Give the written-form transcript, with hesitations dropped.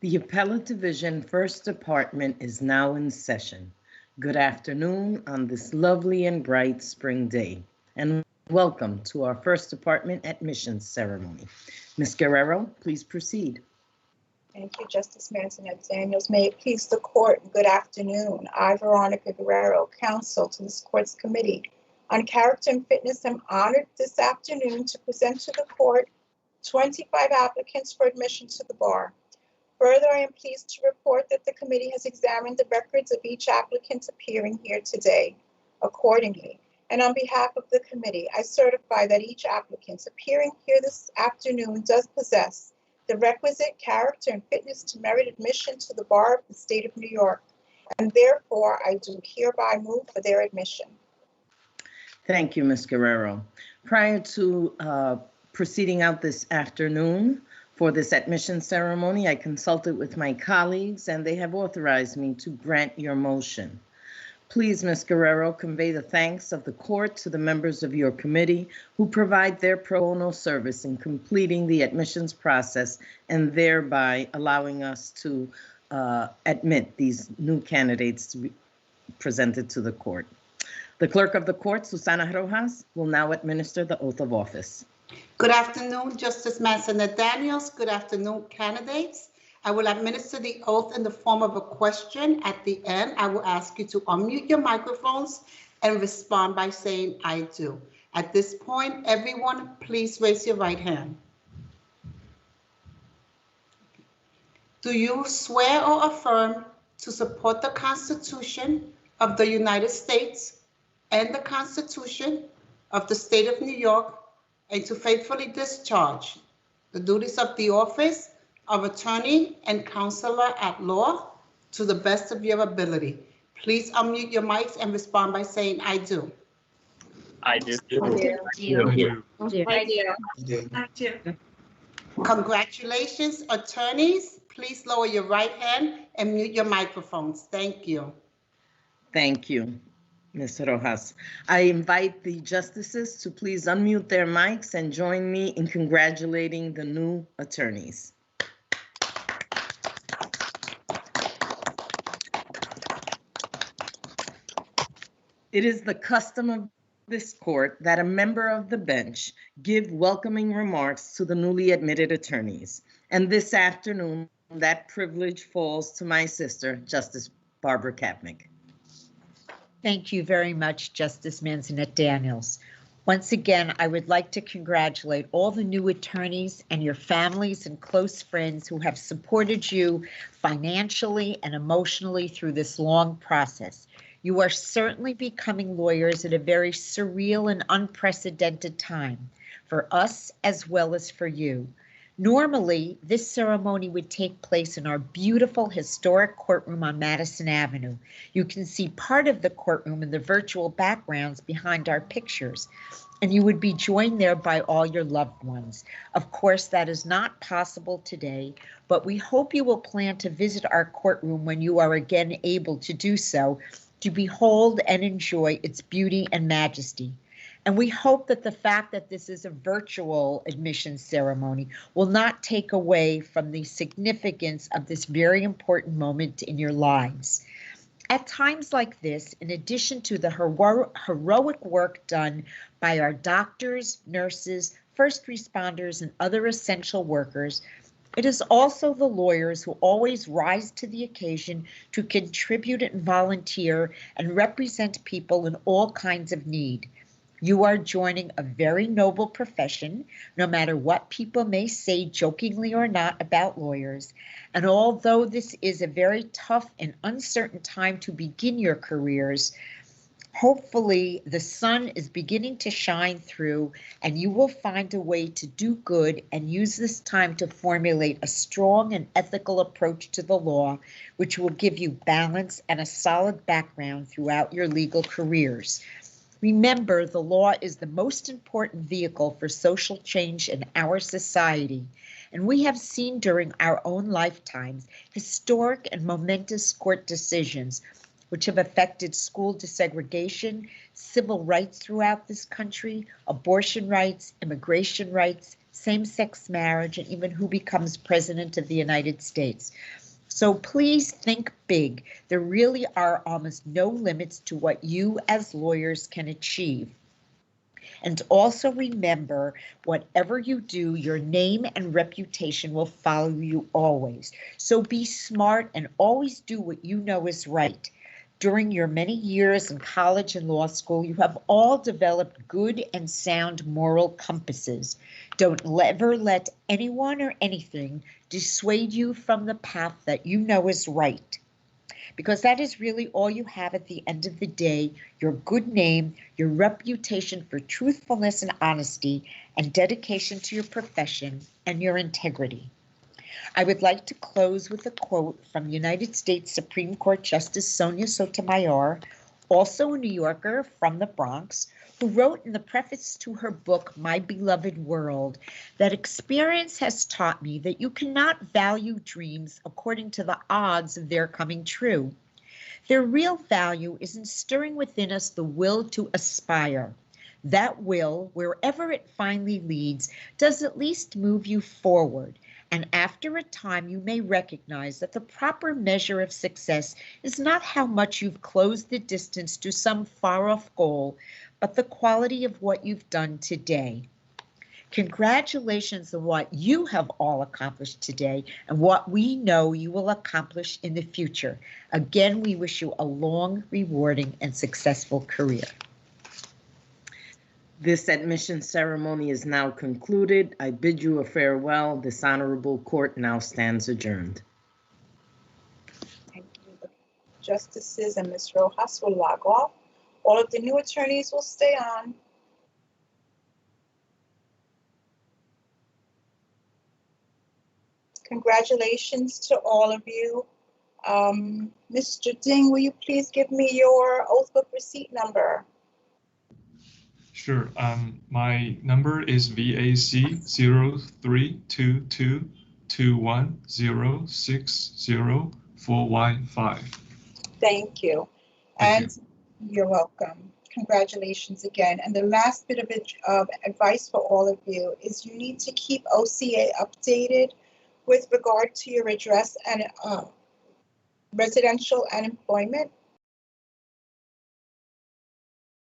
The Appellate Division First Department is now in session. Good afternoon on this lovely and bright spring day, and welcome to our First Department admissions ceremony. Ms. Guerrero, please proceed. Thank you, Justice Mansonet Daniels. May it please the court, good afternoon. I, Veronica Guerrero, counsel to this court's committee on character and fitness, am honored this afternoon to present to the court 25 applicants for admission to the bar. Further, I am pleased to report that the committee has examined the records of each applicant appearing here today. Accordingly, and on behalf of the committee, I certify that each applicant appearing here this afternoon does possess the requisite character and fitness to merit admission to the bar of the state of New York, and therefore I do hereby move for their admission. Thank you, Ms. Guerrero. Prior to proceeding out this afternoon for this admission ceremony, I consulted with my colleagues and they have authorized me to grant your motion. Please, Ms. Guerrero, convey the thanks of the court to the members of your committee who provide their pro bono service in completing the admissions process and thereby allowing us to admit these new candidates to be presented to the court. The clerk of the court, Susana Rojas, will now administer the oath of office. Good afternoon, Justice Mansonet Daniels. Good afternoon, candidates. I will administer the oath in the form of a question. At the end, I will ask you to unmute your microphones and respond by saying, I do. At this point, everyone, please raise your right hand. Do you swear or affirm to support the Constitution of the United States and the Constitution of the State of New York, and to faithfully discharge the duties of the office of attorney and counselor at law to the best of your ability? Please unmute your mics and respond by saying, I do. I do. I do. Congratulations, attorneys. Please lower your right hand and mute your microphones. Thank you. Thank you, Ms. Rojas. I invite the justices to please unmute their mics and join me in congratulating the new attorneys. It is the custom of this court that a member of the bench give welcoming remarks to the newly admitted attorneys. And this afternoon, that privilege falls to my sister, Justice Barbara Kapnick. Thank you very much, Justice Mansonet Daniels. Once again, I would like to congratulate all the new attorneys and your families and close friends who have supported you financially and emotionally through this long process. You are certainly becoming lawyers at a very surreal and unprecedented time for us as well as for you. Normally, this ceremony would take place in our beautiful historic courtroom on Madison Avenue. You can see part of the courtroom in the virtual backgrounds behind our pictures, and you would be joined there by all your loved ones. Of course, that is not possible today, but we hope you will plan to visit our courtroom when you are again able to do so, to behold and enjoy its beauty and majesty. And we hope that the fact that this is a virtual admission ceremony will not take away from the significance of this very important moment in your lives. At times like this, in addition to the heroic work done by our doctors, nurses, first responders, and other essential workers, it is also the lawyers who always rise to the occasion to contribute and volunteer and represent people in all kinds of need. You are joining a very noble profession, no matter what people may say jokingly or not about lawyers. And although this is a very tough and uncertain time to begin your careers, hopefully the sun is beginning to shine through and you will find a way to do good and use this time to formulate a strong and ethical approach to the law, which will give you balance and a solid background throughout your legal careers. Remember, the law is the most important vehicle for social change in our society, and we have seen during our own lifetimes historic and momentous court decisions which have affected school desegregation, civil rights throughout this country, abortion rights, immigration rights, same-sex marriage, and even who becomes president of the United States. So please think big. There really are almost no limits to what you as lawyers can achieve. And also remember, whatever you do, your name and reputation will follow you always. So be smart and always do what you know is right. During your many years in college and law school, you have all developed good and sound moral compasses. Don't ever let anyone or anything dissuade you from the path that you know is right, because that is really all you have at the end of the day: your good name, your reputation for truthfulness and honesty, and dedication to your profession and your integrity. I would like to close with a quote from United States Supreme Court Justice Sonia Sotomayor, also a New Yorker from the Bronx, who wrote in the preface to her book, My Beloved World, that experience has taught me that you cannot value dreams according to the odds of their coming true. Their real value is in stirring within us the will to aspire. That will, wherever it finally leads, does at least move you forward. And after a time, you may recognize that the proper measure of success is not how much you've closed the distance to some far-off goal, but the quality of what you've done today. Congratulations on what you have all accomplished today and what we know you will accomplish in the future. Again, we wish you a long, rewarding, and successful career. This admission ceremony is now concluded. I bid you a farewell. This honorable court now stands adjourned. Thank you. The justices and Ms. Rojas will log off. All of the new attorneys will stay on. Congratulations to all of you. Mr. Ding, will you please give me your oath book receipt number? Sure. My number is VAC 032221060415. Thank you. And you're welcome. Congratulations again. And the last bit of advice for all of you is you need to keep OCA updated with regard to your address and residential and employment.